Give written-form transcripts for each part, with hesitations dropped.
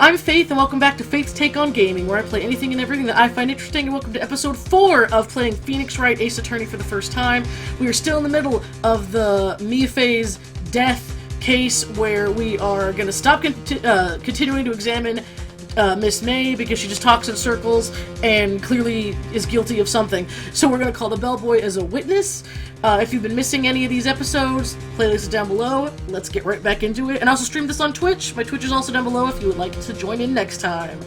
I'm Faith, and welcome back to Faith's Take on Gaming, where I play anything and everything that I find interesting, and welcome to episode 4 of playing Phoenix Wright Ace Attorney for the first time. We are still in the middle of the Miyafe's death case, where we are going to stop continuing to examine Miss May, because she just talks in circles and clearly is guilty of something. So we're going to call the bellboy as a witness. If you've been missing any of these episodes, playlist is down below. Let's get right back into it. And I also stream this on Twitch. My Twitch is also down below if you would like to join in next time.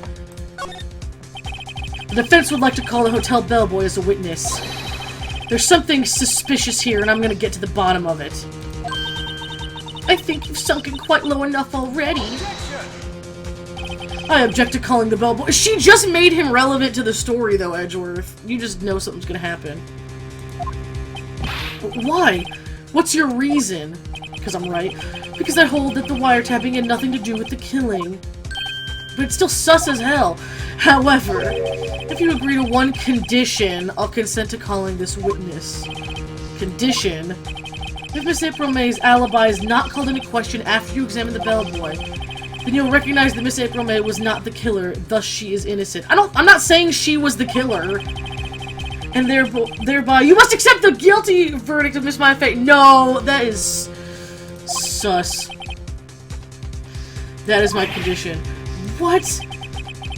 The defense would like to call the hotel bellboy as a witness. There's something suspicious here, and I'm going to get to the bottom of it. I think you've sunken quite low enough already. I object to calling the bellboy. She just made him relevant to the story, though, Edgeworth. You just know something's going to happen. Why? What's your reason? Because I'm right. Because I hold that the wiretapping had nothing to do with the killing. But it's still sus as hell. However, if you agree to one condition, I'll consent to calling this witness. Condition? If Miss April May's alibi is not called into question after you examine the bellboy, then you'll recognize that Miss April May was not the killer, thus she is innocent. I'm not saying she was the killer. And thereby, you must accept the guilty verdict of Miss May. No, that is sus. That is my condition. What?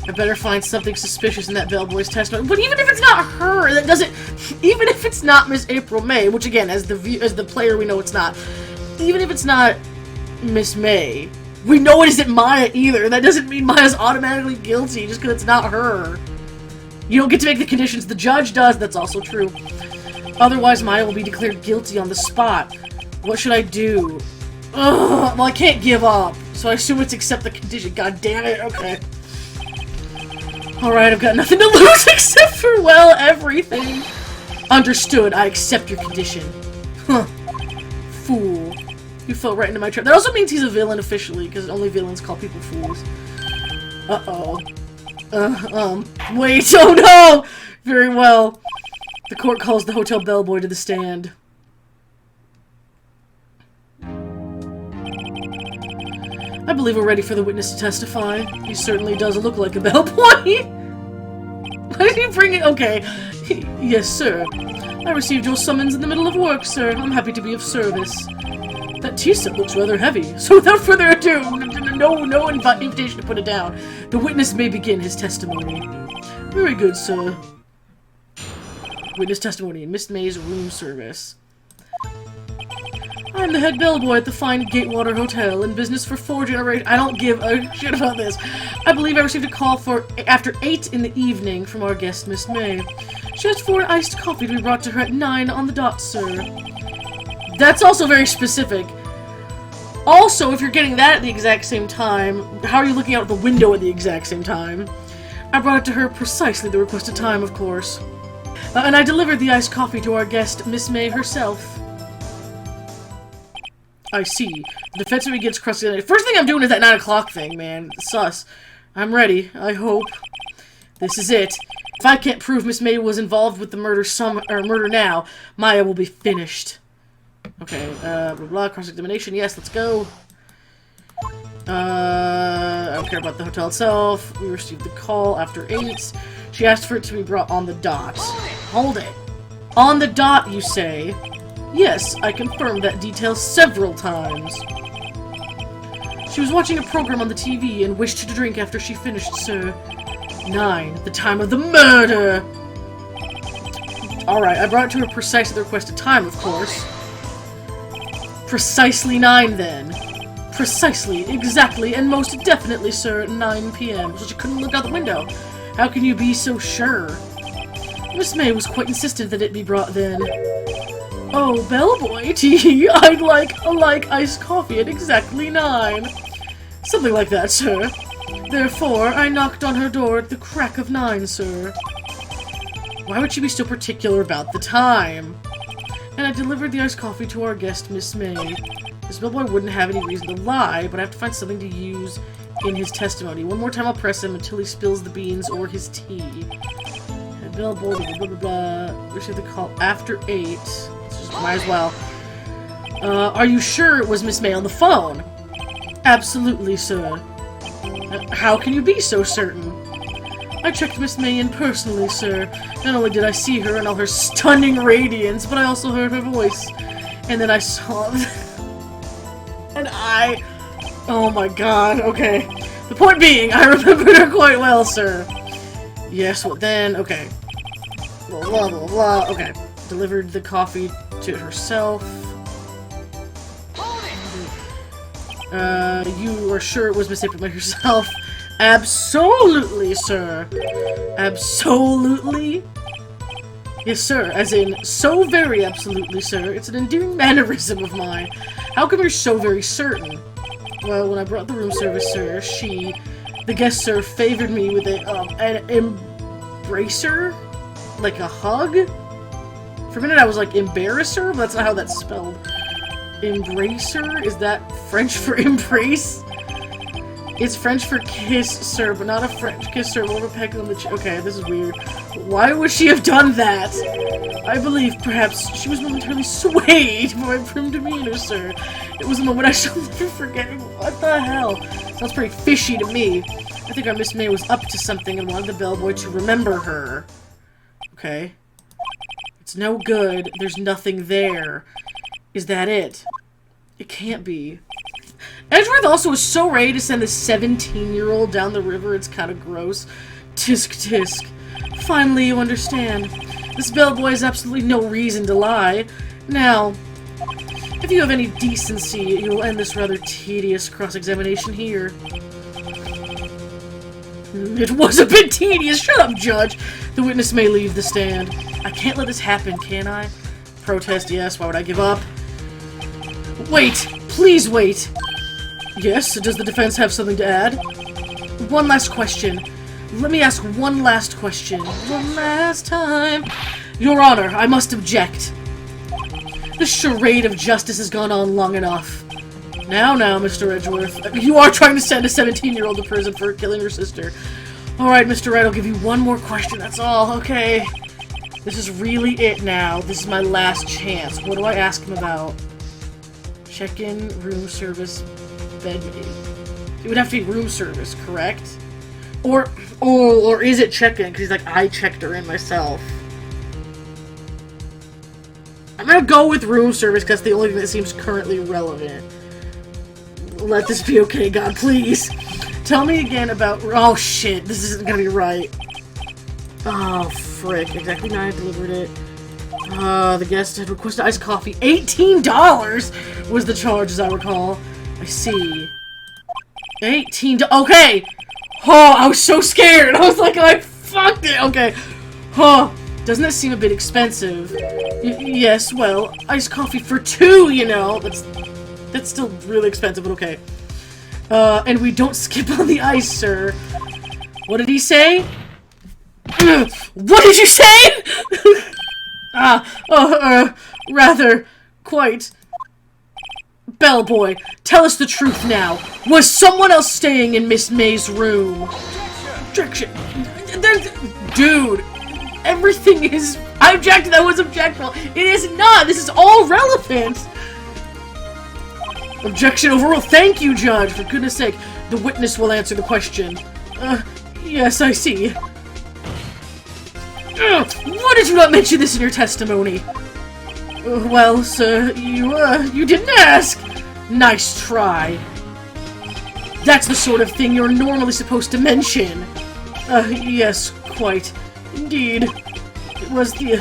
I better find something suspicious in that bellboy's testimony. But even if it's not her, that doesn't. Even if it's not Miss April May, which again, as the player, we know it's not. Even if it's not Miss May, we know it isn't Maya either. That doesn't mean Maya's automatically guilty just because it's not her. You don't get to make the conditions, the judge does, that's also true. Otherwise, Maya will be declared guilty on the spot. What should I do? Ugh, well, I can't give up, so I assume it's accept the condition. God damn it, okay. Alright, I've got nothing to lose except for, well, everything. Understood, I accept your condition. Huh. Fool. You fell right into my trap. That also means he's a villain officially, because only villains call people fools. Uh-oh. Wait, oh no! Very well. The court calls the hotel bellboy to the stand. I believe we're ready for the witness to testify. He certainly does look like a bellboy. Why did he bring it? Okay. Yes, sir. I received your summons in the middle of work, sir. I'm happy to be of service. That tea set looks rather heavy, so without further ado, no invitation to put it down. The witness may begin his testimony. Very good, sir. Witness testimony in Miss May's room service. I'm the head bellboy at the fine Gatewater Hotel, in business for 4 generations. I don't give a shit about this. I believe I received a call for after 8 in the evening from our guest, Miss May. She asked for an iced coffee to be brought to her at 9 on the dot, sir. That's also very specific. Also, if you're getting that at the exact same time, how are you looking out the window at the exact same time? I brought it to her precisely the requested time, of course. And I delivered the iced coffee to our guest, Miss May herself. I see. The defense begins crossing. First thing I'm doing is that 9 o'clock thing, man. Sus. I'm ready, I hope. This is it. If I can't prove Miss May was involved with the murder now, Maya will be finished. Okay, blah blah, cross-examination, yes, let's go. I don't care about the hotel itself. We received the call after 8. She asked for it to be brought on the dot. Hold it. On the dot, you say? Yes, I confirmed that detail several times. She was watching a program on the TV and wished to drink after she finished, sir. 9, the time of the murder! Alright, I brought it to her precisely the requested time, of course. Precisely 9, then. Precisely, exactly, and most definitely, sir, 9 p.m. So she couldn't look out the window. How can you be so sure? Miss May was quite insistent that it be brought then. Oh, bellboy, tea, I'd like iced coffee at exactly 9. Something like that, sir. Therefore, I knocked on her door at the crack of 9, sir. Why would she be so particular about the time? And I delivered the iced coffee to our guest, Miss May. This bellboy wouldn't have any reason to lie, but I have to find something to use in his testimony. One more time I'll press him until he spills the beans or his tea. And bellboy, blah blah blah blah. Received the call after 8. Might as well. Are you sure it was Miss May on the phone? Absolutely, sir. How can you be so certain? I checked Miss May in personally, sir. Not only did I see her in all her stunning radiance, but I also heard her voice. And then I saw... and I... Oh my god, okay. The point being, I remembered her quite well, sir. Yes, well then, okay. Blah, blah, blah, blah. Okay. Delivered the coffee to herself. You are sure it was Miss April May herself? Absolutely, sir. Absolutely? Yes, sir. As in, so very absolutely, sir. It's an endearing mannerism of mine. How come you're so very certain? Well, when I brought the room service, sir, the guest, sir, favored me with an embracer? Like a hug? For a minute I was like, embarrasser? But that's not how that's spelled. Embracer? Is that French for embrace? It's French for kiss, sir, but not a French kiss, sir. More of a peck on the okay, this is weird. Why would she have done that? I believe, perhaps, she was momentarily swayed by my prim demeanor, sir. It was a moment I shall never forget. What the hell? Sounds pretty fishy to me. I think our Miss May was up to something and wanted the bellboy to remember her. Okay. It's no good. There's nothing there. Is that it? It can't be. Edgeworth also is so ready to send this 17-year-old down the river, it's kind of gross. Tisk tisk. Finally you understand. This bellboy has absolutely no reason to lie. Now, if you have any decency, you will end this rather tedious cross-examination here. It was a bit tedious. Shut up, Judge. The witness may leave the stand. I can't let this happen, can I? Protest, yes. Why would I give up? Wait! Please wait! Yes, does the defense have something to add? One last question. Let me ask one last question. One last time. Your Honor, I must object. This charade of justice has gone on long enough. Now, Mr. Edgeworth. You are trying to send a 17-year-old to prison for killing her sister. Alright, Mr. Wright, I'll give you one more question, that's all. Okay. This is really it now. This is my last chance. What do I ask him about? Check-in, room service, bed. It would have to be room service, correct? Or is it check-in? Because he's like, I checked her in myself. I'm gonna go with room service because that's the only thing that seems currently relevant. Let this be okay, God, please. Tell me again about... Oh, shit. This isn't gonna be right. Oh, frick. Exactly 9 delivered it. The guest had requested iced coffee. $18 was the charge, as I recall. I see. $18. Okay! Oh, I was so scared. I was like, I fucked it. Okay. Huh. Doesn't that seem a bit expensive? Yes, well, iced coffee for 2, you know. That's still really expensive, but okay. And we don't skip on the ice, sir. What did he say? What did you say? Rather, quite. Bellboy, tell us the truth now. Was someone else staying in Miss May's room? Objection. Dude, everything is... I objected, that was objectionable. It is not. This is all relevant. Objection overruled. Thank you, Judge. For goodness sake, the witness will answer the question. Yes, I see. Why did you not mention this in your testimony? Well, sir, you didn't ask. Nice try. That's the sort of thing you're normally supposed to mention. Yes, quite. Indeed. It was the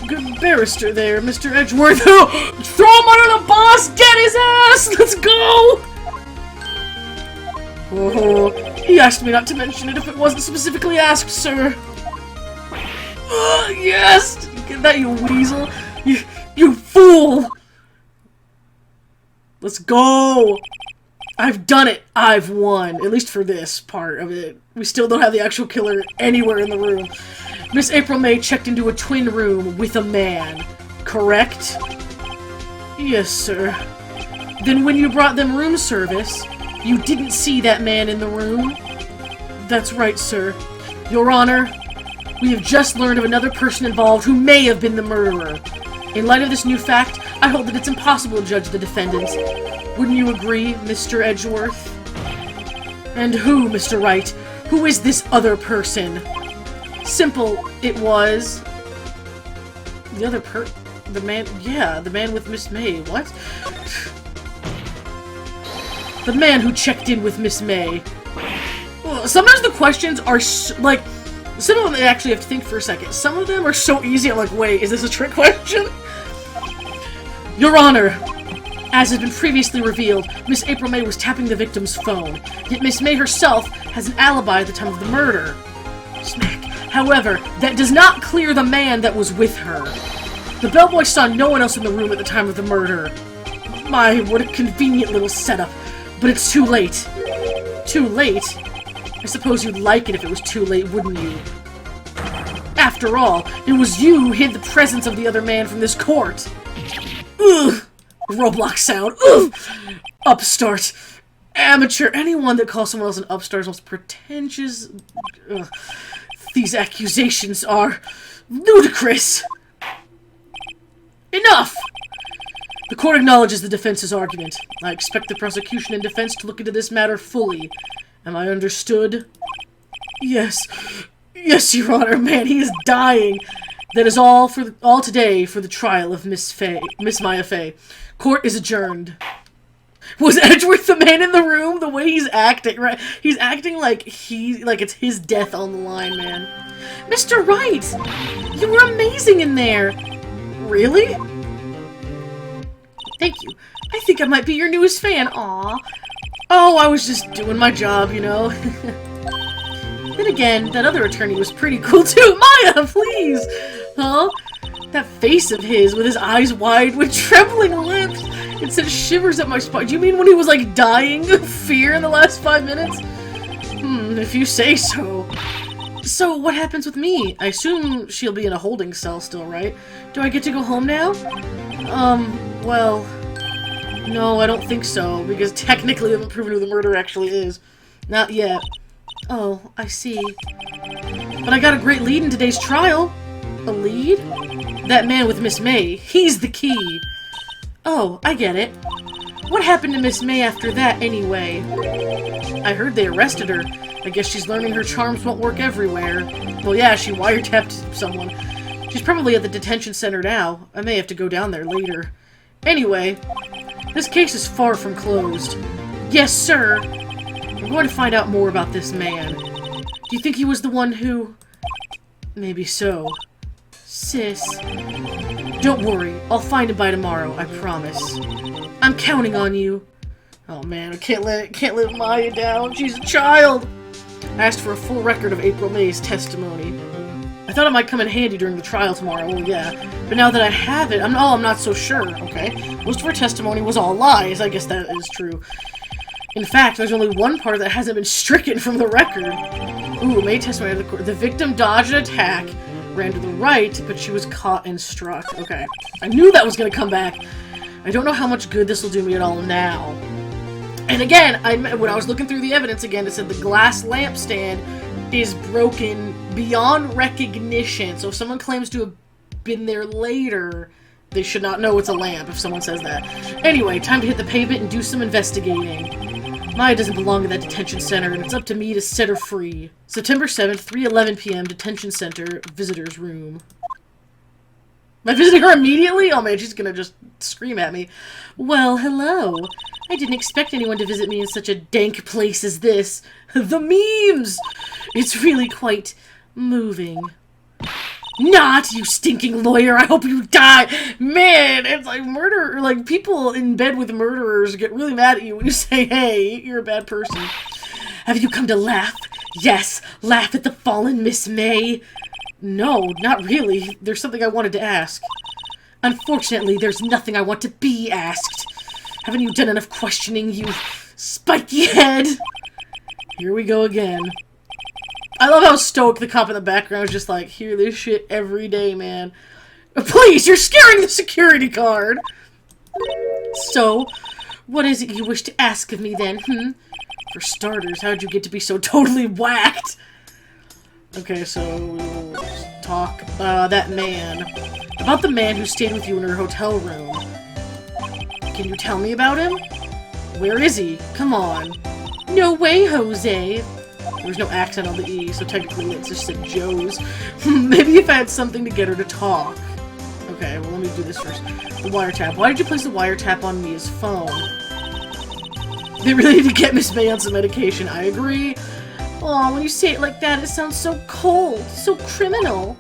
good barrister there, Mr. Edgeworth, who... Throw him under the bus! Get his ass! Let's go! Oh, he asked me not to mention it if it wasn't specifically asked, sir. Yes! Get that, you weasel! You fool! Let's go! I've done it! I've won. At least for this part of it. We still don't have the actual killer anywhere in the room. Miss April May checked into a twin room with a man. Correct? Yes, sir. Then when you brought them room service, you didn't see that man in the room? That's right, sir. Your Honor, we have just learned of another person involved who may have been the murderer. In light of this new fact, I hold that it's impossible to judge the defendants. Wouldn't you agree, Mr. Edgeworth? And who, Mr. Wright? Who is this other person? Simple, it was... The other the man... Yeah, the man with Miss May. What? The man who checked in with Miss May. Well, sometimes the questions are like... Some of them I actually have to think for a second. Some of them are so easy, I'm like, wait, is this a trick question? Your Honor, as has been previously revealed, Miss April May was tapping the victim's phone. Yet Miss May herself has an alibi at the time of the murder. Smack. However, that does not clear the man that was with her. The bellboy saw no one else in the room at the time of the murder. My, what a convenient little setup. But it's too late. Too late? I suppose you'd like it if it was too late, wouldn't you? After all, it was you who hid the presence of the other man from this court. Ugh! Roblox sound. Ugh! Upstart. Amateur. Anyone that calls someone else an upstart is most pretentious. Ugh. These accusations are ludicrous. Enough! The court acknowledges the defense's argument. I expect the prosecution and defense to look into this matter fully. Am I understood? Yes. Yes, Your Honor. Man, he is dying. That is all today for the trial of Miss Maya Fey. Court is adjourned. Was Edgeworth the man in the room? The way he's acting, right? He's acting like it's his death on the line, man. Mr. Wright! You were amazing in there! Really? Thank you. I think I might be your newest fan. Aw. Oh, I was just doing my job, you know. Then again, that other attorney was pretty cool too. Maya, please! Huh? That face of his, with his eyes wide, with trembling lips. It sent shivers up my spine. Do you mean when he was, like, dying of fear in the last 5 minutes? If you say so. So, what happens with me? I assume she'll be in a holding cell still, right? Do I get to go home now? Well... No, I don't think so, because technically I haven't proven who the murderer actually is. Not yet. Oh, I see. But I got a great lead in today's trial. A lead? That man with Miss May. He's the key. Oh, I get it. What happened to Miss May after that, anyway? I heard they arrested her. I guess she's learning her charms won't work everywhere. Well, yeah, she wiretapped someone. She's probably at the detention center now. I may have to go down there later. Anyway, this case is far from closed. Yes, sir. I'm going to find out more about this man. Do you think he was the one who... Maybe so. Sis. Don't worry. I'll find him by tomorrow, I promise. I'm counting on you. Oh man, I can't let Maya down. She's a child. I asked for a full record of April May's testimony. I thought it might come in handy during the trial tomorrow, well, yeah. But now that I have it, I'm not so sure, okay? Most of her testimony was all lies, I guess that is true. In fact, there's only one part that hasn't been stricken from the record. Ooh, May testimony of the court. The victim dodged an attack, ran to the right, but she was caught and struck. Okay. I knew that was gonna come back. I don't know how much good this will do me at all now. And again, when I was looking through the evidence again, it said the glass lampstand is broken beyond recognition. So if someone claims to have been there later, they should not know it's a lamp if someone says that. Anyway, time to hit the pavement and do some investigating. Maya doesn't belong in that detention center, and it's up to me to set her free. September 7th, 3:11 p.m., detention center, visitor's room. Am I visiting her immediately? Oh man, she's gonna just scream at me. Well, hello. I didn't expect anyone to visit me in such a dank place as this. The memes! It's really quite moving. Not, you stinking lawyer! I hope you die! Man, it's like murder, like people in bed with murderers get really mad at you when you say, hey, you're a bad person. Have you come to laugh? Yes, laugh at the fallen Miss May. No, not really. There's something I wanted to ask. Unfortunately, there's nothing I want to be asked. Haven't you done enough questioning, you spiky head? Here we go again. I love how stoked the cop in the background is just like, hear this shit every day, man. Please, you're scaring the security guard! So, what is it you wish to ask of me then, For starters, how'd you get to be so totally whacked? Okay, so we'll talk, that man. About the man who stayed with you in her hotel room. Can you tell me about him? Where is he? Come on. No way, Jose. There's no accent on the E, so technically it's just said Joe's. Maybe if I had something to get her to talk. Okay, well, let me do this first. The wiretap. Why did you place the wiretap on Mia's phone? They really need to get Miss May on some medication. I agree. Aw, when you say it like that, it sounds so cold, so criminal.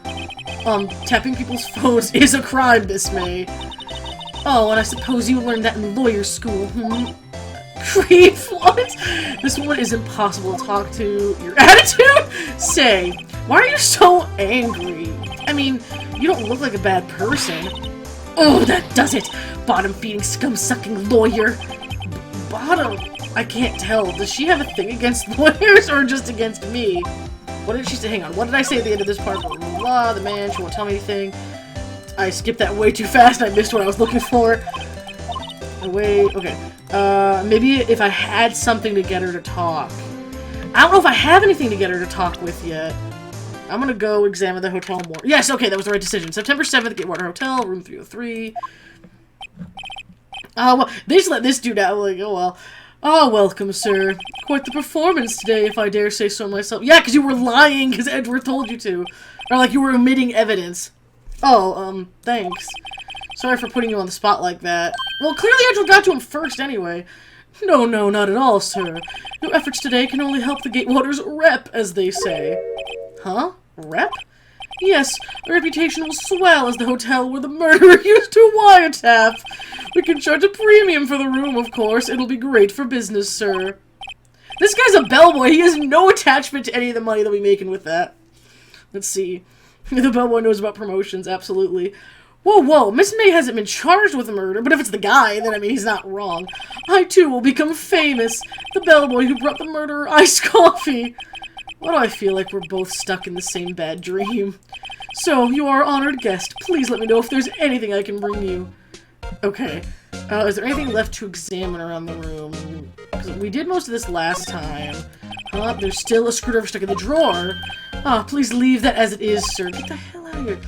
Tapping people's phones is a crime, Miss May. Oh, and I suppose you learned that in lawyer school, hmm? Creep? What? This woman is impossible to talk to. Your attitude? Say, why are you so angry? I mean, you don't look like a bad person. Oh, that does it! Bottom-feeding, scum-sucking lawyer. Bottom? I can't tell. Does she have a thing against lawyers or just against me? What did she say? Hang on. What did I say at the end of this part? Blah, blah, blah, the man, she won't tell me anything. I skipped that way too fast and I missed what I was looking for. Wait, okay. Maybe if I had something to get her to talk. I don't know if I have anything to get her to talk with yet. I'm gonna go examine the hotel more. Yes, okay, that was the right decision. September 7th, Gatewater Hotel, room 303. Oh, well, they just let this dude out. Like, oh, well. Oh, welcome, sir. Quite the performance today, if I dare say so myself. Yeah, because you were lying, because Edward told you to. Or, like, you were omitting evidence. Oh, thanks. Sorry for putting you on the spot like that. Well, clearly Edward got to him first, anyway. No, no, not at all, sir. Your efforts today can only help the Gatewater's rep, as they say. Huh? Rep? Yes, our reputation will swell as the hotel where the murderer used to wiretap. We can charge a premium for the room, of course. It'll be great for business, sir. This guy's a bellboy. He has no attachment to any of the money that we're making with that. Let's see. The bellboy knows about promotions, absolutely. Whoa, whoa, Miss May hasn't been charged with murder, but if it's the guy, then, I mean, he's not wrong. I, too, will become famous. The bellboy who brought the murderer iced coffee. Why do I feel like we're both stuck in the same bad dream? So, you are our honored guest. Please let me know if there's anything I can bring you. Okay. Is there anything left to examine around the room? Because we did most of this last time. There's still a screwdriver stuck in the drawer. Please leave that as it is, sir. Get the hell out of here.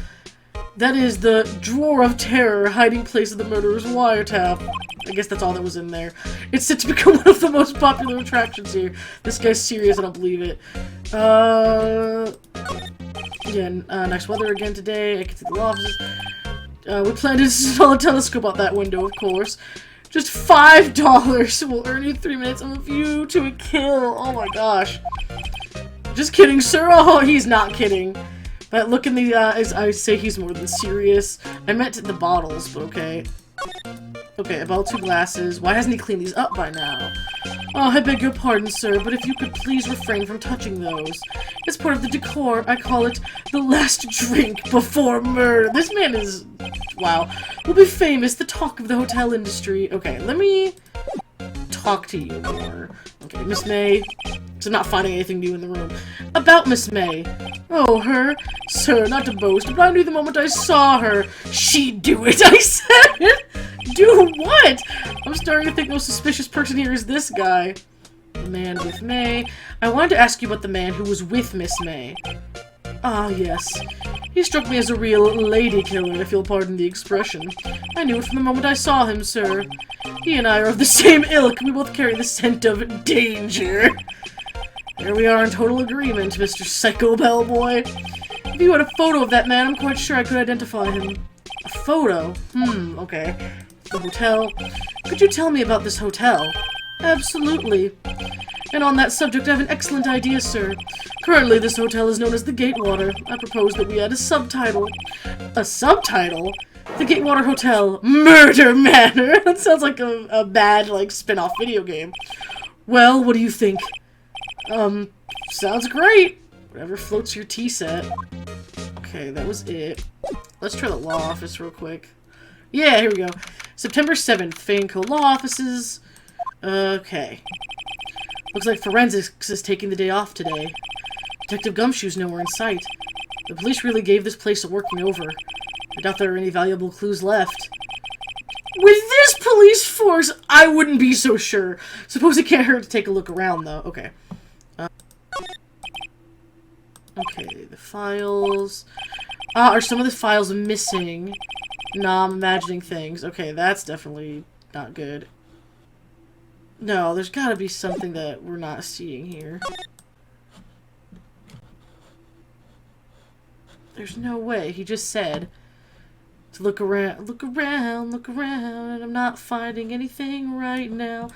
That is the drawer of terror, hiding place of the murderer's wiretap. I guess that's all that was in there. It's set to become one of the most popular attractions here. This guy's serious, I don't believe it. Yeah, nice weather again today. I can see the law offices. We plan to install a telescope out that window, of course. Just $5 will earn you 3 minutes of a view to a kill. Oh my gosh. Just kidding, sir. Oh, he's not kidding. But look in the eyes, I say he's more than serious. I meant the bottles, but okay. Okay, about 2 glasses. Why hasn't he cleaned these up by now? Oh, I beg your pardon, sir, but if you could please refrain from touching those. It's part of the decor. I call it the last drink before murder. This man is... wow. Will be famous, the talk of the hotel industry. Okay, let me talk to you more. Okay, Miss May. So I'm not finding anything new in the room. About Miss May. Oh, her? Sir, not to boast, but I knew the moment I saw her. She'd do it, I said! Do what? I'm starting to think the most suspicious person here is this guy. The man with May. I wanted to ask you about the man who was with Miss May. Ah, yes. He struck me as a real lady killer, if you'll pardon the expression. I knew it from the moment I saw him, sir. He and I are of the same ilk. We both carry the scent of danger. There we are in total agreement, Mr. Psycho Bellboy. If you had a photo of that man, I'm quite sure I could identify him. A photo? Okay. The hotel. Could you tell me about this hotel? Absolutely. And on that subject, I have an excellent idea, sir. Currently, this hotel is known as the Gatewater. I propose that we add a subtitle. A subtitle? The Gatewater Hotel, Murder Manor! That sounds like a bad, like, spin-off video game. Well, what do you think? Sounds great. Whatever floats your tea set. Okay, that was it. Let's try the law office real quick. Yeah, here we go. September 7th, Faneco Law Offices. Okay. Looks like forensics is taking the day off today. Detective Gumshoe's nowhere in sight. The police really gave this place a working over. I doubt there are any valuable clues left. With this police force, I wouldn't be so sure. Suppose it can't hurt to take a look around, though. Okay. Okay, the files. Are some of the files missing? Nah, I'm imagining things. Okay, that's definitely not good. No, there's gotta be something that we're not seeing here. There's no way. He just said to look around, look around, look around, and I'm not finding anything right now.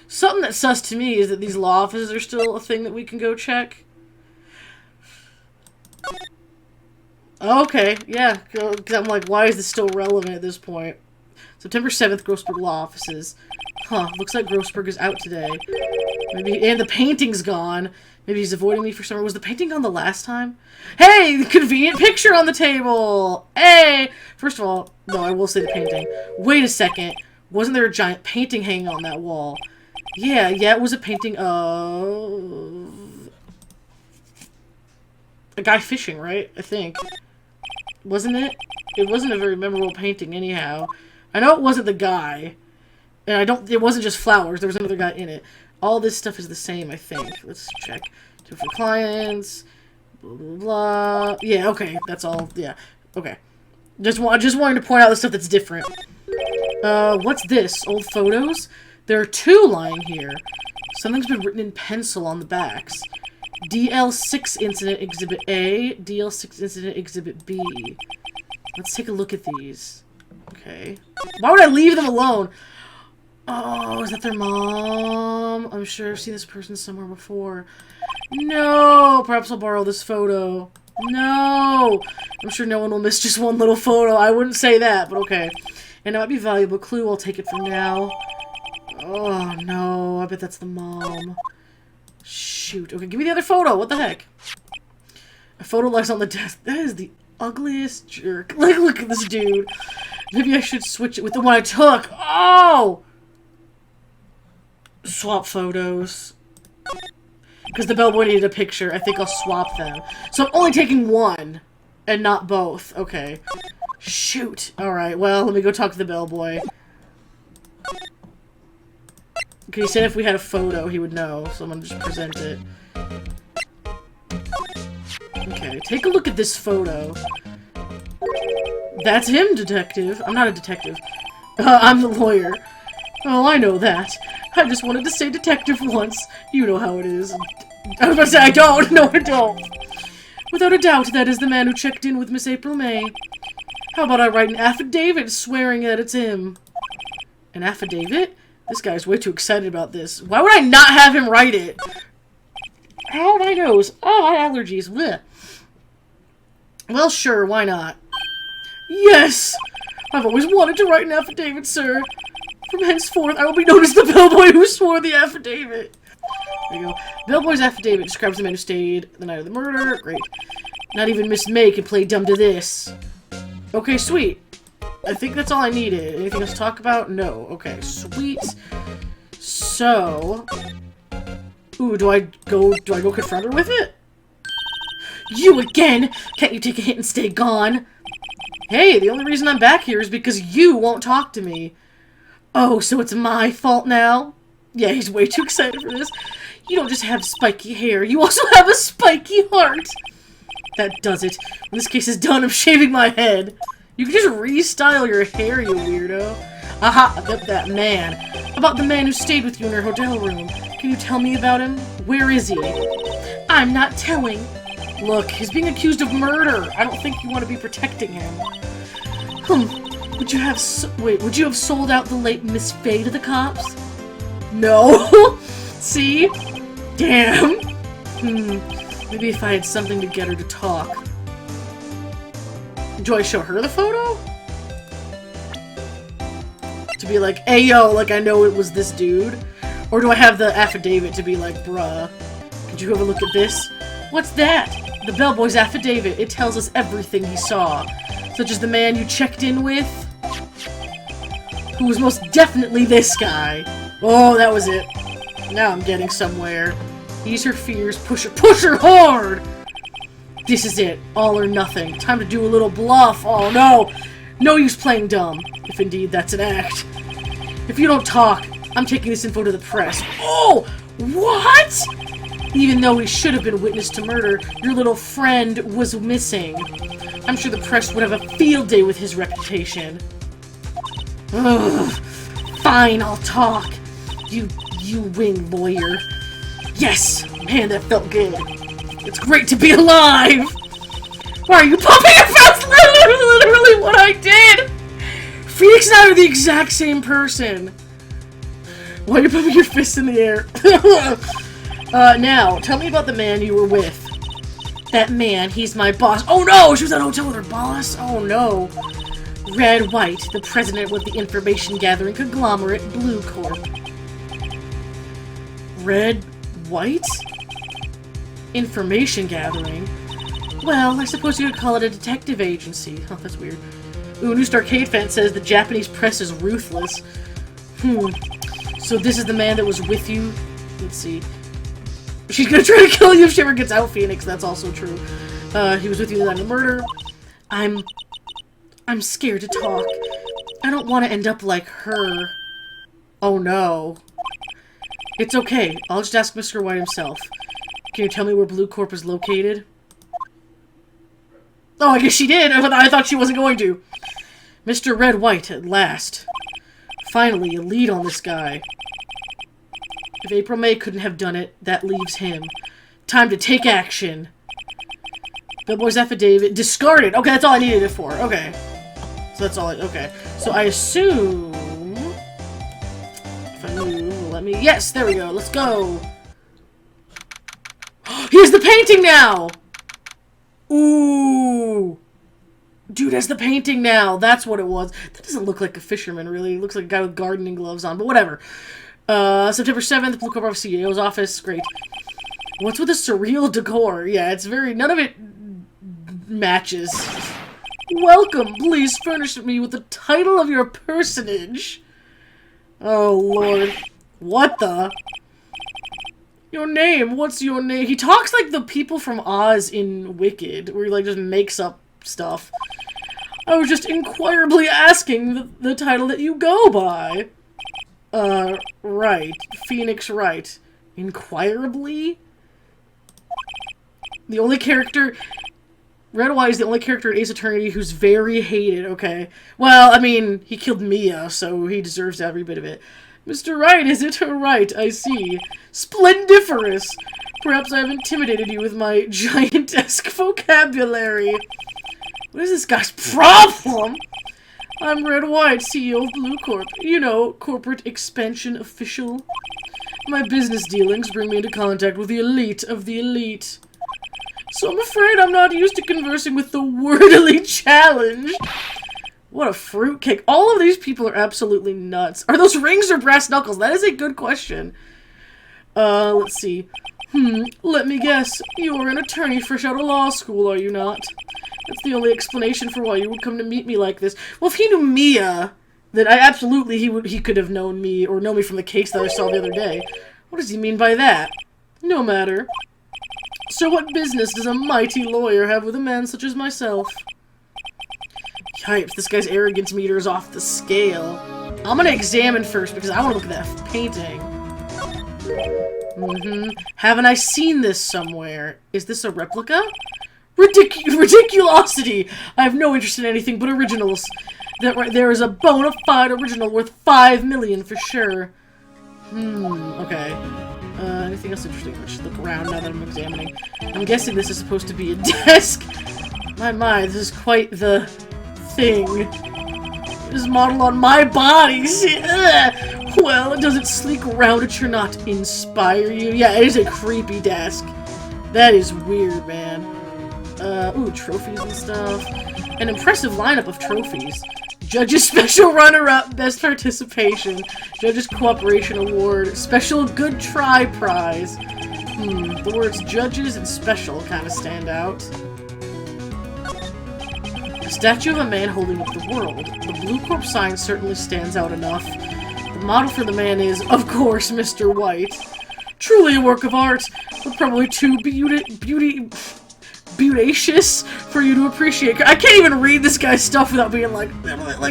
Something that's sus to me is that these law offices are still a thing that we can go check. Okay, yeah, because I'm like, why is this still relevant at this point? September 7th, Grossberg Law Offices. Huh, looks like Grossberg is out today. Maybe, and the painting's gone. Maybe he's avoiding me for some reason. Was the painting gone the last time? Hey, the convenient picture on the table! Hey! First of all, no, I will say the painting. Wait a second. Wasn't there a giant painting hanging on that wall? Yeah, it was a painting of... a guy fishing, right? I think. Wasn't it? It wasn't a very memorable painting anyhow. I know it wasn't the guy. And it wasn't just flowers, there was another guy in it. All this stuff is the same, I think. Let's check. Different clients. Blah, blah, blah. Yeah, okay. That's all. Yeah. Okay. Just wanted to point out the stuff that's different. What's this? Old photos? There are two lying here. Something's been written in pencil on the backs. DL6 Incident Exhibit A, DL6 Incident Exhibit B. Let's take a look at these. Okay. Why would I leave them alone? Oh, is that their mom? I'm sure I've seen this person somewhere before. No! Perhaps I'll borrow this photo. No! I'm sure no one will miss just one little photo. I wouldn't say that, but okay. And it might be a valuable clue. I'll take it for now. Oh, no. I bet that's the mom. Shoot. Okay, give me the other photo. What the heck? A photo lies on the desk. That is the ugliest jerk. Like, look at this dude. Maybe I should switch it with the one I took. Oh! Swap photos. Because the bellboy needed a picture. I think I'll swap them. So I'm only taking one. And not both. Okay. Shoot. Alright, well, let me go talk to the bellboy. Okay, he said if we had a photo, he would know. So I'm gonna just present it. Okay, take a look at this photo. That's him, detective. I'm not a detective. I'm the lawyer. Oh, I know that. I just wanted to say detective once. You know how it is. I was about to say I don't. No, I don't. Without a doubt, that is the man who checked in with Miss April May. How about I write an affidavit swearing that it's him? An affidavit? This guy's way too excited about this. Why would I not have him write it? Ow, my nose. Oh, I have allergies. Blech. Well, sure, why not? Yes! I've always wanted to write an affidavit, sir. From henceforth, I will be known as the bellboy who swore the affidavit. There you go. Bellboy's affidavit describes the man who stayed the night of the murder. Great. Not even Miss May can play dumb to this. Okay, sweet. I think that's all I needed. Anything else to talk about? No. Okay, sweet. So... Ooh, do I go confront her with it? You again! Can't you take a hint and stay gone? Hey, the only reason I'm back here is because you won't talk to me. Oh, so it's my fault now? Yeah, he's way too excited for this. You don't just have spiky hair, you also have a spiky heart! That does it. When this case is done, I'm shaving my head. You can just restyle your hair, you weirdo. Aha, about that man. About the man who stayed with you in your hotel room. Can you tell me about him? Where is he? I'm not telling. Look, he's being accused of murder. I don't think you want to be protecting him. Would you have sold out the late Miss Fay to the cops? No. See? Damn. Maybe if I had something to get her to talk. Do I show her the photo? To be like, hey yo, like I know it was this dude? Or do I have the affidavit to be like, bruh, could you have a look at this? What's that? The bellboy's affidavit. It tells us everything he saw. Such as the man you checked in with. Who was most definitely this guy. Oh, that was it. Now I'm getting somewhere. Ease her fears, push her hard! This is it. All or nothing. Time to do a little bluff. Oh no! No use playing dumb. If indeed that's an act. If you don't talk, I'm taking this info to the press. Oh! What?! Even though he should have been witness to murder, your little friend was missing. I'm sure the press would have a field day with his reputation. Ugh. Fine, I'll talk. You win, lawyer. Yes! Man, that felt good. It's great to be alive! Why are you pumping your fist? Literally what I did! Phoenix and I are the exact same person. Why are you pumping your fist in the air? Now, tell me about the man you were with. That man, he's my boss. Oh no! She was at a hotel with her boss? Oh no. Red White, the president of the information gathering conglomerate Blue Corp. Red White? Information gathering? Well, I suppose you could call it a detective agency. Oh, that's weird. Ooh, New Starcade fan says the Japanese press is ruthless. So this is the man that was with you? Let's see. She's gonna try to kill you if she ever gets out, Phoenix. That's also true. He was with you in the murder. I'm scared to talk. I don't want to end up like her. Oh no. It's okay. I'll just ask Mr. White himself. Can you tell me where Blue Corp is located? Oh, I guess she did. I thought she wasn't going to. Mr. Red White, at last. Finally, a lead on this guy. If April May couldn't have done it, that leaves him. Time to take action. Bellboy's affidavit discarded. Okay, that's all I needed it for. Okay. So that's all okay. So I assume... If I move, let me... Yes, there we go. Let's go. Here's the painting now! Ooh! Dude has the painting now. That's what it was. That doesn't look like a fisherman, really. It looks like a guy with gardening gloves on, but whatever. September 7th, Blue Corp CEO's office. Great. What's with the surreal decor? Yeah, it's very... None of it matches. Welcome. Please furnish me with the title of your personage. Oh, Lord. What the... Your name? What's your name? He talks like the people from Oz in Wicked, where he like just makes up stuff. I was just inquirably asking the title that you go by. Right. Phoenix Wright. Inquirably? The only character... Red White is the only character in Ace Attorney who's very hated, okay. Well, I mean, he killed Mia, so he deserves every bit of it. Mr. Wright, is it right? I see. Splendiferous! Perhaps I have intimidated you with my giantesque vocabulary. What is this guy's problem? I'm Red White, CEO of Blue Corp. You know, corporate expansion official. My business dealings bring me into contact with the elite of the elite. So I'm afraid I'm not used to conversing with the wordily challenged. What a fruitcake. All of these people are absolutely nuts. Are those rings or brass knuckles? That is a good question. Let's see. Let me guess. You're an attorney fresh out of law school, are you not? That's the only explanation for why you would come to meet me like this. Well, if he knew Mia, then he could have known me, or know me from the case that I saw the other day. What does he mean by that? No matter. So what business does a mighty lawyer have with a man such as myself? Yipes, this guy's arrogance meter is off the scale. I'm gonna examine first because I want to look at that painting. Haven't I seen this somewhere? Is this a replica? Ridiculosity! I have no interest in anything but originals. That right there is a bona fide original worth 5 million for sure. Okay. Anything else interesting? I should look around now that I'm examining. I'm guessing this is supposed to be a desk. My, this is quite the thing. It is modeled on my body. Well, does its sleek roundature not inspire you? Yeah, it is a creepy desk. That is weird, man. Ooh, trophies and stuff. An impressive lineup of trophies. Judge's Special Runner-Up, Best Participation, Judge's Cooperation Award, Special Good Try Prize. The words Judges and Special kind of stand out. A statue of a man holding up the world. The Blue Corp sign certainly stands out enough. The model for the man is, of course, Mr. White. Truly a work of art, but probably too beautacious for you to appreciate. I can't even read this guy's stuff without being like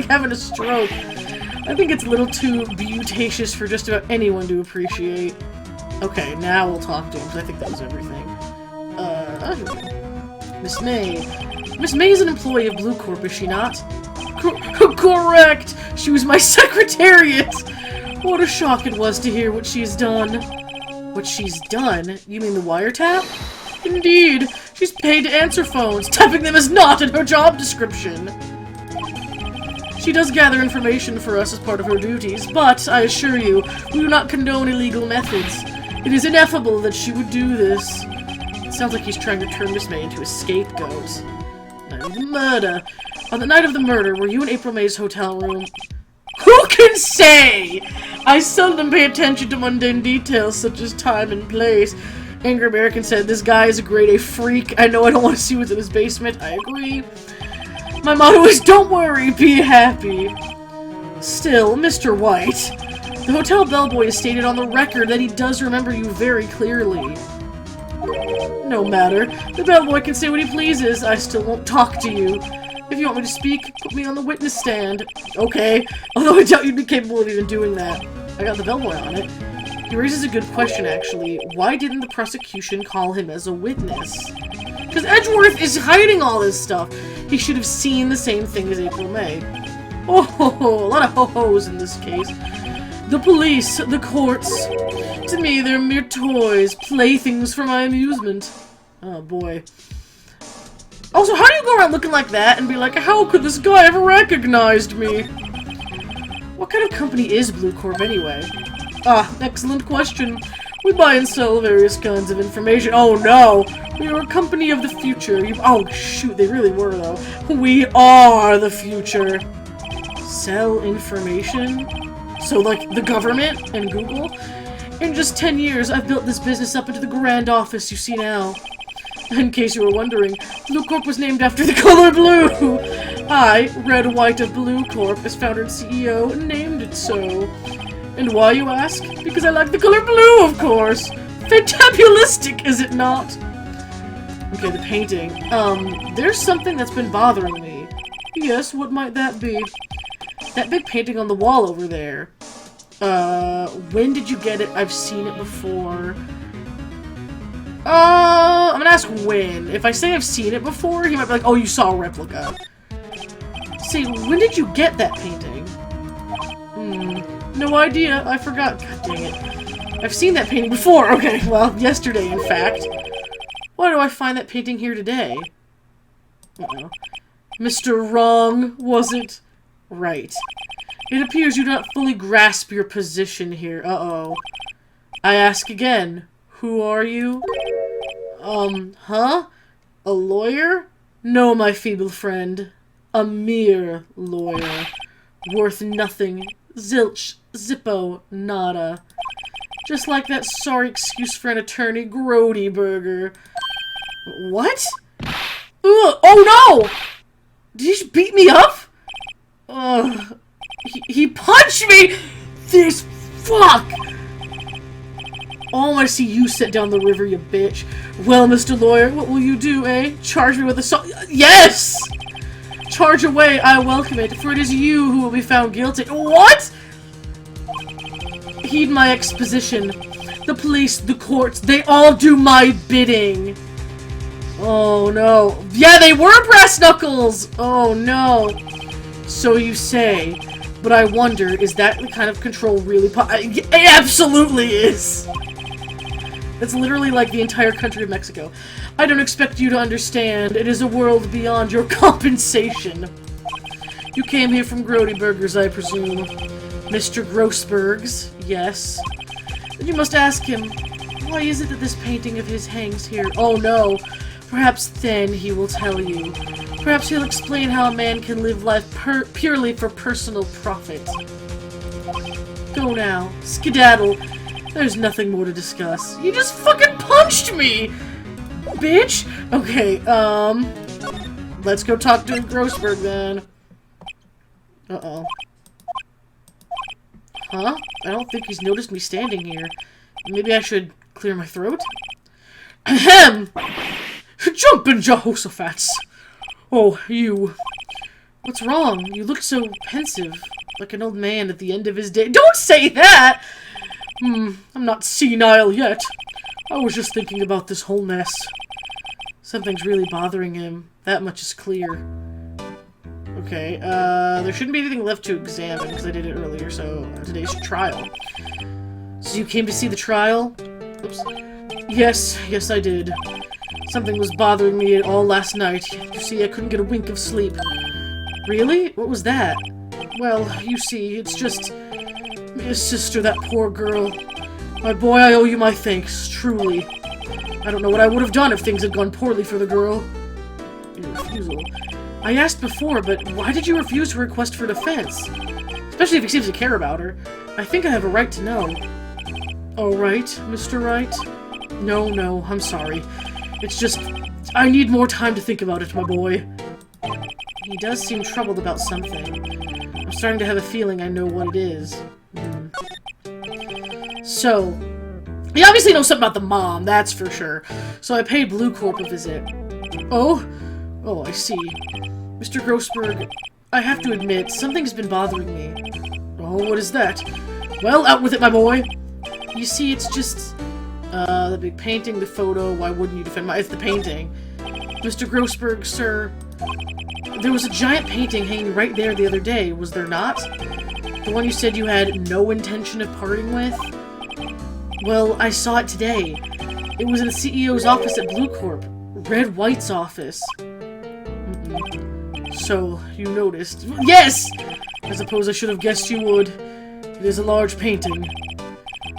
having a stroke. I think it's a little too beautacious for just about anyone to appreciate. Okay, now we'll talk to him, because I think that was everything. Miss May. Miss May is an employee of Blue Corp, is she not? Correct! She was my secretariat! What a shock it was to hear what she's done. What she's done? You mean the wiretap? Indeed. She's paid to answer phones. Tapping them is not in her job description. She does gather information for us as part of her duties, but, I assure you, we do not condone illegal methods. It is ineffable that she would do this. It sounds like he's trying to turn Miss May into a scapegoat. Night of the murder. On the night of the murder, were you in April May's hotel room? Who can say? I seldom pay attention to mundane details such as time and place. Angry American said, this guy is a grade A freak. I know I don't want to see what's in his basement. I agree. My motto is, don't worry, be happy. Still, Mr. White, the hotel bellboy has stated on the record that he does remember you very clearly. No matter. The bellboy can say what he pleases. I still won't talk to you. If you want me to speak, put me on the witness stand. Okay, although I doubt you'd be capable of even doing that. I got the bellboy on it. He raises a good question, actually. Why didn't the prosecution call him as a witness? Because Edgeworth is hiding all this stuff. He should have seen the same thing as April May. Oh, ho, ho, a lot of ho-hos in this case. The police, the courts. To me, they're mere toys, playthings for my amusement. Oh, boy. Also, how do you go around looking like that and be like, how could this guy have recognized me? What kind of company is Blue Corp anyway? Ah, excellent question. We buy and sell various kinds of information. Oh no! We are a company of the future. Oh shoot, they really were though. We are the future. Sell information? So like the government and Google? In just 10 years, I've built this business up into the grand office you see now. In case you were wondering, Blue Corp was named after the color blue! I, Red White of Blue Corp, as founder and CEO, named it so. And why, you ask? Because I like the color blue, of course! Fantabulistic, is it not? Okay, the painting. There's something that's been bothering me. Yes, what might that be? That big painting on the wall over there. When did you get it? I've seen it before. I'm gonna ask when. If I say I've seen it before, he might be like, oh, you saw a replica. Say, when did you get that painting? No idea. I forgot. God dang it. I've seen that painting before. Okay, well, yesterday, in fact. Why do I find that painting here today? Uh-oh. Mr. Wrong, was it? Right. It appears you do not fully grasp your position here. Uh-oh. I ask again. Who are you? Huh? A lawyer? No, my feeble friend. A mere lawyer. Worth nothing. Zilch. Zippo. Nada. Just like that sorry excuse for an attorney, Grody Burger. What? Ugh. Oh no! Did he just beat me up? Ugh. He punched me! This fuck! Oh, I see you set down the river, you bitch. Well, Mr. Lawyer, what will you do, eh? Charge me with assault? Yes! Charge away, I welcome it, for it is you who will be found guilty. What? Heed my exposition. The police, the courts, they all do my bidding. Oh, no. Yeah, they were brass knuckles! Oh, no. So you say. But I wonder, is that the kind of control really it absolutely is! That's literally like the entire country of Mexico. I don't expect you to understand. It is a world beyond your compensation. You came here from Grody Burgers, I presume. Mr. Grossberg's, yes. Then you must ask him, why is it that this painting of his hangs here? Oh no. Perhaps then he will tell you. Perhaps he'll explain how a man can live life purely for personal profit. Go now. Skedaddle. There's nothing more to discuss. You just fucking punched me! Bitch! Okay, let's go talk to Grossberg then. Uh-oh. Huh? I don't think he's noticed me standing here. Maybe I should clear my throat? Ahem! Jumpin' Jehoshaphat! Oh, you. What's wrong? You look so pensive. Like an old man at the end of his day. Don't say that! I'm not senile yet. I was just thinking about this whole mess. Something's really bothering him. That much is clear. Okay, there shouldn't be anything left to examine, because I did it earlier, so today's trial. So you came to see the trial? Oops. Yes, I did. Something was bothering me all last night. You see, I couldn't get a wink of sleep. Really? What was that? Well, you see, it's just... His sister, that poor girl. My boy, I owe you my thanks, truly. I don't know what I would have done if things had gone poorly for the girl. Your refusal. I asked before, but why did you refuse her request for defense? Especially if he seems to care about her. I think I have a right to know. Oh, right, Mr. Wright? No, I'm sorry. It's just... I need more time to think about it, my boy. He does seem troubled about something. I'm starting to have a feeling I know what it is. So, he obviously knows something about the mom, that's for sure. So I paid Blue Corp a visit. Oh, I see. Mr. Grossberg, I have to admit, something's been bothering me. Oh, what is that? Well, out with it, my boy! You see, it's just... the big painting, the photo, why wouldn't you defend my... It's the painting. Mr. Grossberg, sir... There was a giant painting hanging right there the other day, was there not? The one you said you had no intention of parting with? Well, I saw it today. It was in the CEO's office at Blue Corp. Red White's office. So, you noticed. Yes! I suppose I should have guessed you would. It is a large painting.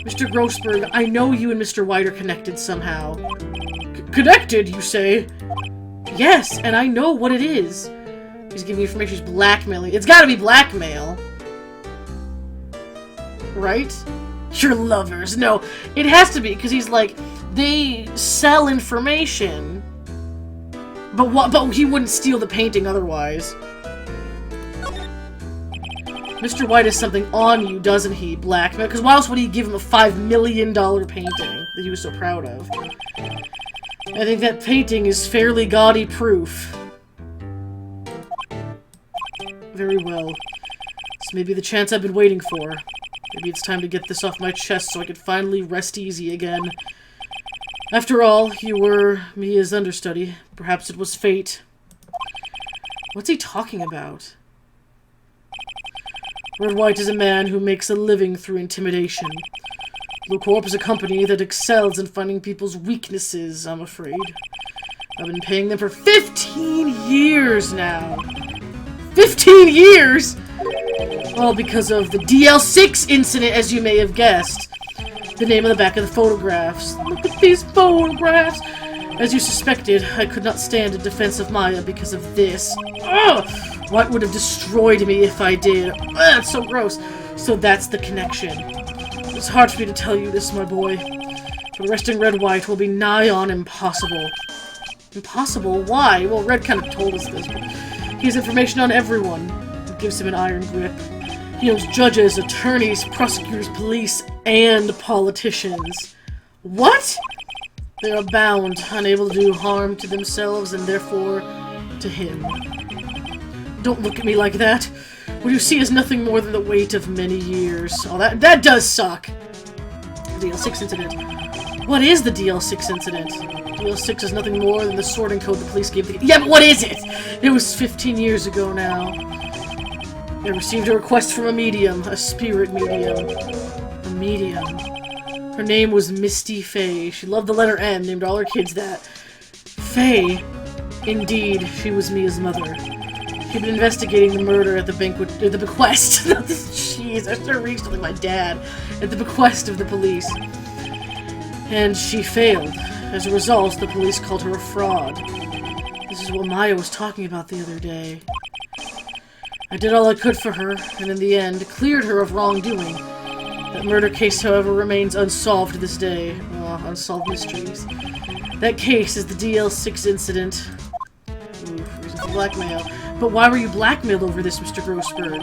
Mr. Grossberg, I know you and Mr. White are connected somehow. Connected, you say? Yes, and I know what it is. He's giving information, he's blackmailing. It's gotta be blackmail. Right? You're lovers. No, it has to be, because he's like, they sell information. But he wouldn't steal the painting otherwise. Mr. White has something on you, doesn't he, blackmail? Because why else would he give him a $5 million painting that he was so proud of? I think that painting is fairly gaudy proof. Very well. This may be the chance I've been waiting for. Maybe it's time to get this off my chest so I could finally rest easy again. After all, you were Mia's understudy. Perhaps it was fate. What's he talking about? Red White is a man who makes a living through intimidation. Blue Corp is a company that excels in finding people's weaknesses, I'm afraid. I've been paying them for 15 years now. 15 years?! All because of the DL6 incident, as you may have guessed. The name on the back of the photographs. Look at these photographs! As you suspected, I could not stand in defense of Maya because of this. Ugh! What would have destroyed me if I did? Ugh, it's so gross. So that's the connection. It's hard for me to tell you this, my boy. But arresting Red White will be nigh on impossible. Impossible? Why? Well, Red kind of told us this, but he has information on everyone. It gives him an iron grip. He knows judges, attorneys, prosecutors, police, and politicians. What? They are bound, unable to do harm to themselves and therefore to him. Don't look at me like that. What you see is nothing more than the weight of many years. Oh, that does suck. The DL6 incident. What is the DL6 incident? DL6 is nothing more than the sorting code the police gave the— Yeah, but what is it? It was 15 years ago now. I received a request from a medium, a spirit medium. A medium. Her name was Misty Faye. She loved the letter M, named all her kids that. Faye? Indeed, she was Mia's mother. She'd been investigating the murder at the bequest. Jeez, I should have reached with my dad. At the bequest of the police. And she failed. As a result, the police called her a fraud. This is what Maya was talking about the other day. I did all I could for her, and in the end, cleared her of wrongdoing. That murder case, however, remains unsolved to this day. Unsolved mysteries. That case is the DL6 incident. Oof, reason for blackmail. But why were you blackmailed over this, Mr. Grossberg?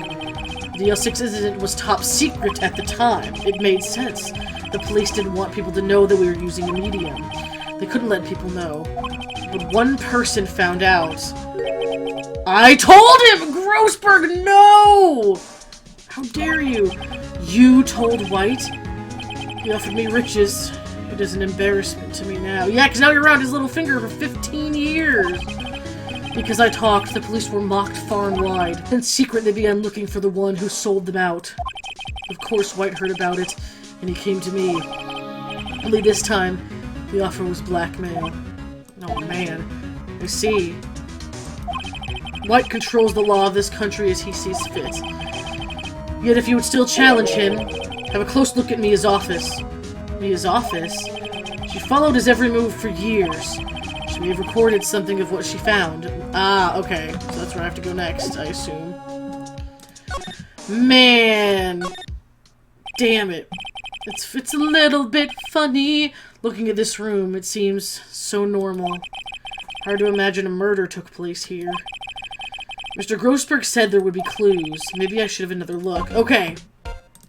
The DL6 incident was top secret at the time. It made sense. The police didn't want people to know that we were using a medium. They couldn't let people know. But one person found out. I told him! Grossberg, no! How dare you? You told White? He offered me riches. It is an embarrassment to me now. Yeah, because now you're around his little finger for 15 years. Because I talked, the police were mocked far and wide. In secret, they began looking for the one who sold them out. Of course, White heard about it, and he came to me. Only this time, the offer was blackmail. Oh man, I see. White controls the law of this country as he sees fit. Yet if you would still challenge him, have a close look at Mia's office. Mia's office? She followed his every move for years. She may have recorded something of what she found. Ah, okay. So that's where I have to go next, I assume. Man! Damn it. It's a little bit funny. Looking at this room, it seems so normal. Hard to imagine a murder took place here. Mr. Grossberg said there would be clues. Maybe I should have another look. Okay.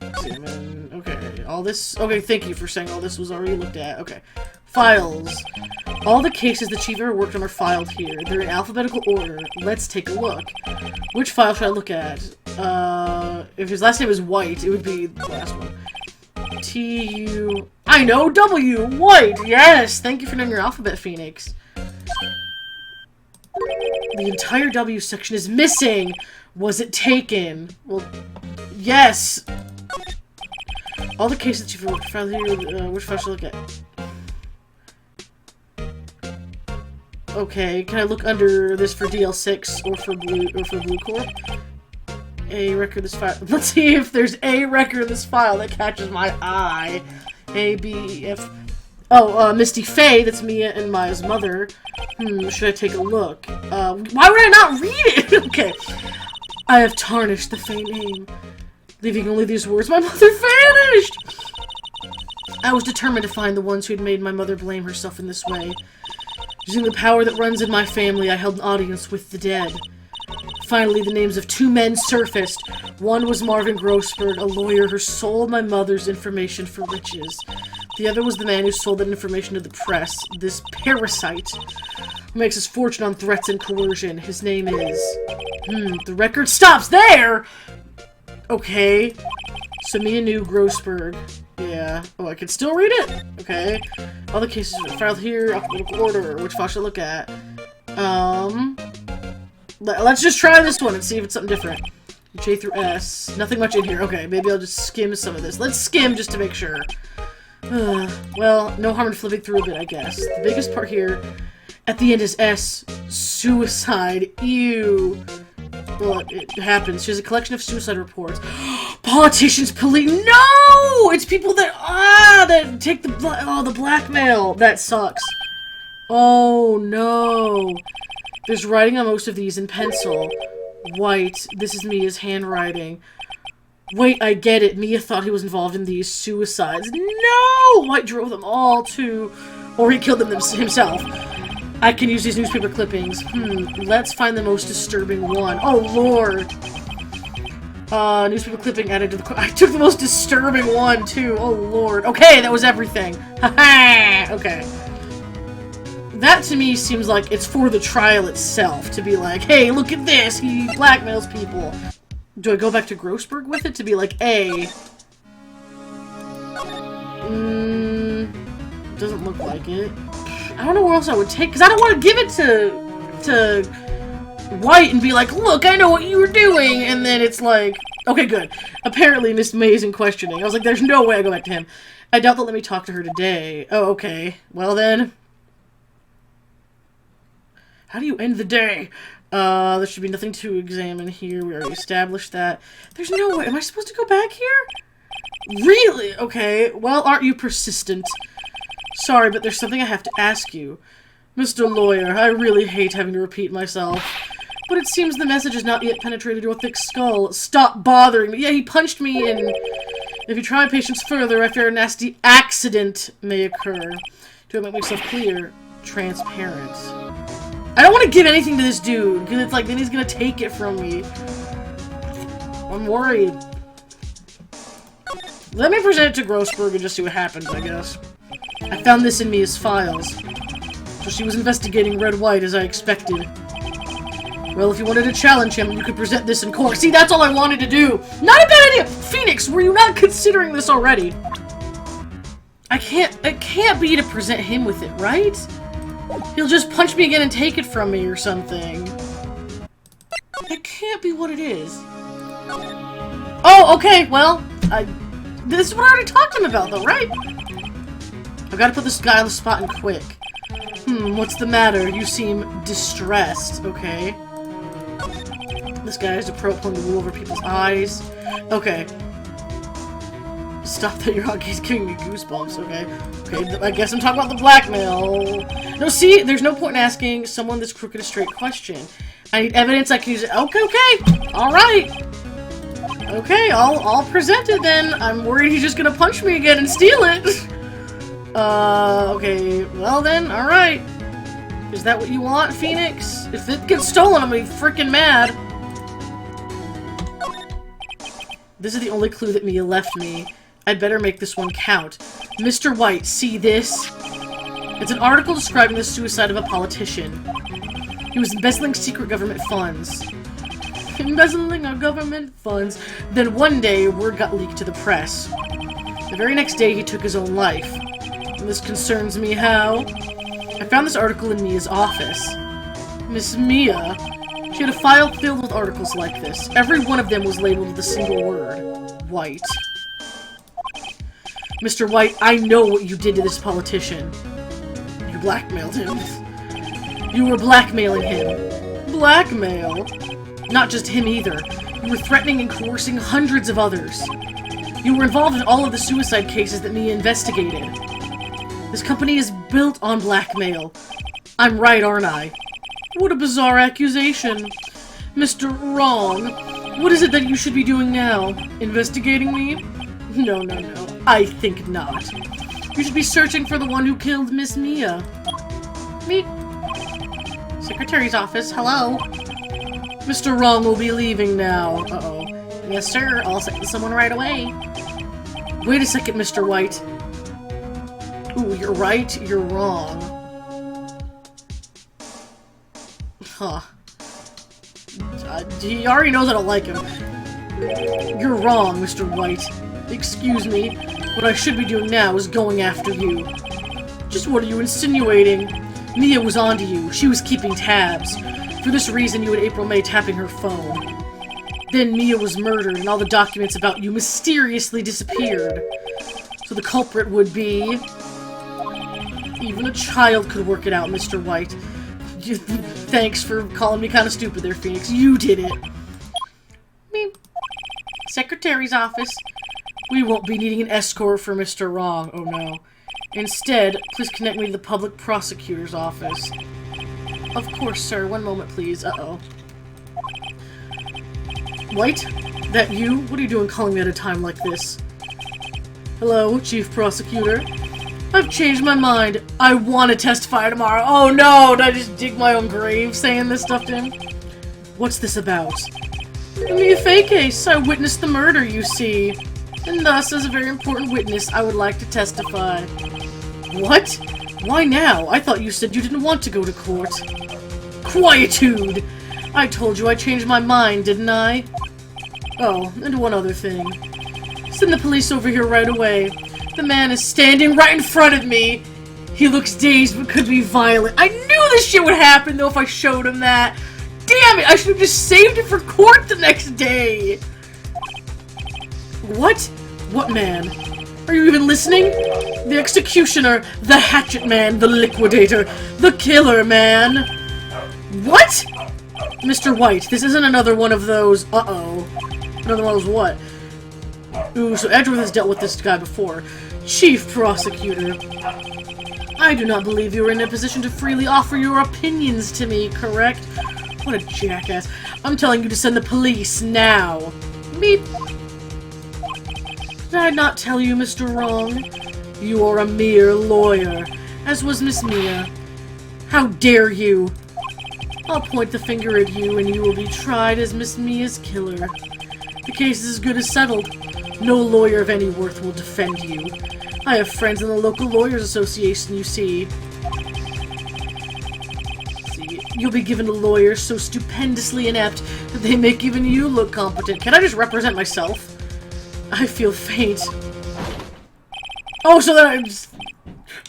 Examine. Okay. All this... Okay, thank you for saying all this was already looked at. Okay. Files. All the cases the chief ever worked on are filed here. They're in alphabetical order. Let's take a look. Which file should I look at? If his last name is White, it would be the last one. T-U... I know! W! White! Yes! Thank you for knowing your alphabet, Phoenix. The entire W section is missing! Was it taken? Well, yes! All the cases that you've worked filed here, which file should I look at? Okay, can I look under this for DL6 or for Blue Core? A record this file. Let's see if there's a record in this file that catches my eye. A, B, F. Oh, Misty Faye, that's Mia and Maya's mother. Should I take a look? Why would I not read it? Okay. I have tarnished the Faye name, leaving only these words. My mother vanished! I was determined to find the ones who had made my mother blame herself in this way. Using the power that runs in my family, I held an audience with the dead. Finally, the names of two men surfaced. One was Marvin Grossberg, a lawyer who sold my mother's information for riches. The other was the man who sold that information to the press, this parasite, who makes his fortune on threats and coercion. His name is... the record stops there! Okay. So Mia knew Grossberg. Yeah. Oh, I can still read it? Okay. All the cases are filed here, alphabetical order. Which file should I look at? Let's just try this one and see if it's something different. J through S. Nothing much in here. Okay, maybe I'll just skim some of this. Let's skim just to make sure. Well, no harm in flipping through a bit, I guess. The biggest part here at the end is S. Suicide. Ew. Well, it happens. She has a collection of suicide reports. Politicians, police. No! It's people that take the blackmail. That sucks. Oh no. There's writing on most of these in pencil. White. This is Mia's handwriting. Wait, I get it. Mia thought he was involved in these suicides. No! White drove them all to... Or he killed them himself. I can use these newspaper clippings. Let's find the most disturbing one. Oh, Lord. Newspaper clipping added to the... I took the most disturbing one, too. Oh, Lord. Okay, that was everything. Ha-ha! Okay. That, to me, seems like it's for the trial itself. To be like, hey, look at this! He blackmails people. Do I go back to Grossberg with it to be like, A? Doesn't look like it. I don't know where else I would take, because I don't want to give it to White and be like, look, I know what you were doing, and then it's like, okay, good. Apparently Miss May isn't questioning. I was like, there's no way I go back to him. I doubt they'll let me talk to her today. Oh, okay. Well then. How do you end the day? There should be nothing to examine here. We already established that. There's no way. Am I supposed to go back here? Really? Okay. Well, aren't you persistent? Sorry, but there's something I have to ask you. Mr. Lawyer, I really hate having to repeat myself, but it seems the message has not yet penetrated your thick skull. Stop bothering me. Yeah, he punched me, and if you try patience further, I fear a nasty accident may occur. Do I make myself clear? Transparent. I don't want to give anything to this dude, because it's like, then he's gonna take it from me. I'm worried. Let me present it to Grossberg and just see what happens, I guess. I found this in Mia's files. So she was investigating Red White as I expected. Well, if you wanted to challenge him, you could present this in court. See, that's all I wanted to do. Not a bad idea! Phoenix, were you not considering this already? It can't be to present him with it, right? He'll just punch me again and take it from me or something. That can't be what it is. Oh, okay, well, this is what I already talked to him about, though, right? I've got to put this guy on the spot and quick. What's the matter? You seem distressed, okay? This guy has a pro pulling the wool over people's eyes. Okay. Stop that, you're giving me goosebumps, okay? Okay, I guess I'm talking about the blackmail. No, see, there's no point in asking someone this crooked a straight question. I need evidence I can use it. Okay, alright. Okay, I'll present it then. I'm worried he's just gonna punch me again and steal it. Okay, well then, alright. Is that what you want, Phoenix? If it gets stolen, I'm gonna be freaking mad. This is the only clue that Mia left me. I'd better make this one count. Mr. White, see this? It's an article describing the suicide of a politician. He was embezzling secret government funds. Embezzling our government funds. Then one day, word got leaked to the press. The very next day, he took his own life. And this concerns me how? I found this article in Mia's office. Miss Mia. She had a file filled with articles like this. Every one of them was labeled with a single word. White. Mr. White, I know what you did to this politician. You blackmailed him. You were blackmailing him. Blackmail? Not just him either. You were threatening and coercing hundreds of others. You were involved in all of the suicide cases that Mia investigated. This company is built on blackmail. I'm right, aren't I? What a bizarre accusation. Mr. Wrong, what is it that you should be doing now? Investigating me? No, no, no. I think not. You should be searching for the one who killed Miss Mia. Me? Secretary's office, hello? Mr. Wrong will be leaving now. Uh-oh. Yes, sir. I'll send someone right away. Wait a second, Mr. White. Ooh, you're right, you're wrong. Huh. He already knows I don't like him. You're wrong, Mr. White. Excuse me. What I should be doing now is going after you. Just what are you insinuating? Mia was onto you. She was keeping tabs. For this reason, you and April May tapping her phone. Then Mia was murdered, and all the documents about you mysteriously disappeared. So the culprit would be... Even a child could work it out, Mr. White. Thanks for calling me kind of stupid there, Phoenix. You did it. Me. Secretary's office. We won't be needing an escort for Mr. Wrong. Oh no. Instead, please connect me to the public prosecutor's office. Of course, sir. One moment, please. Uh-oh. White? That you? What are you doing calling me at a time like this? Hello, Chief Prosecutor. I've changed my mind. I want to testify tomorrow. Oh no! Did I just dig my own grave saying this stuff to him? What's this about? Me a fake case. I witnessed the murder, you see. And thus, as a very important witness, I would like to testify. What? Why now? I thought you said you didn't want to go to court. Quietude! I told you I changed my mind, didn't I? Oh, and one other thing. Send the police over here right away. The man is standing right in front of me. He looks dazed but could be violent. I knew this shit would happen though if I showed him that. Damn it! I should have just saved it for court the next day. What? What man? Are you even listening? The executioner, the hatchet man, the liquidator, the killer man. What? Mr. White, this isn't another one of those. Uh-oh. Another one of those what? Ooh, so Edgeworth has dealt with this guy before. Chief Prosecutor. I do not believe you are in a position to freely offer your opinions to me, correct? What a jackass. I'm telling you to send the police now. Beep. Did I not tell you, Mr. Wrong? You are a mere lawyer, as was Miss Mia. How dare you? I'll point the finger at you and you will be tried as Miss Mia's killer. The case is as good as settled. No lawyer of any worth will defend you. I have friends in the local lawyers association, you see. You'll be given a lawyer so stupendously inept that they make even you look competent. Can I just represent myself? I feel faint. Oh, so then I'm just...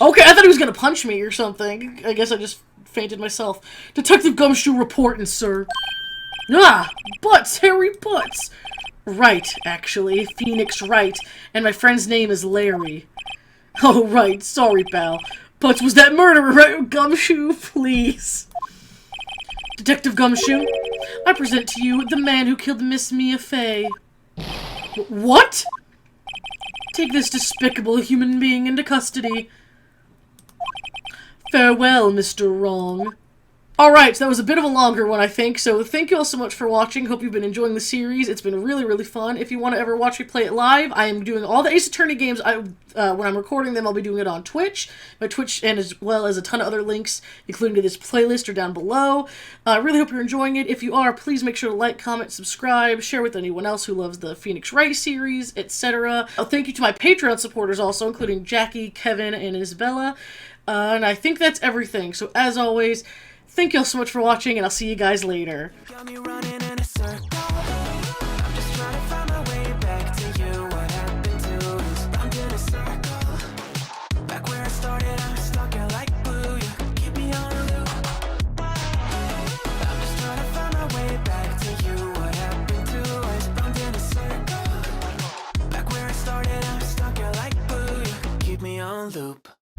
Okay, I thought he was gonna punch me or something. I guess I just fainted myself. Detective Gumshoe reporting, sir. Ah, Butts, Harry Butts. Right, actually. Phoenix Wright. And my friend's name is Larry. Oh, right. Sorry, pal. Butts was that murderer, right? Gumshoe, please. Detective Gumshoe, I present to you the man who killed Miss Mia Fey. What? Take this despicable human being into custody. Farewell, Mr. Wrong. Alright, so that was a bit of a longer one, I think, so thank you all so much for watching. Hope you've been enjoying the series. It's been really, really fun. If you want to ever watch me play it live, I am doing all the Ace Attorney games. When I'm recording them, I'll be doing it on Twitch. My Twitch, and as well as a ton of other links, including to this playlist, are down below. I really hope you're enjoying it. If you are, please make sure to like, comment, subscribe, share with anyone else who loves the Phoenix Wright series, etc. Thank you to my Patreon supporters also, including Jackie, Kevin, and Isabella. And I think that's everything. So as always, thank you all so much for watching, and I'll see you guys later. Got me running in a circle. I'm just trying to find my way back to you. What happened to us? I'm in a circle. Back where I started, I'm stuck in like glue. You keep me on a loop. I'm just trying to find my way back to you. What happened to us? I'm in a circle. Back where I started, I'm stuck in like glue. You keep me on loop.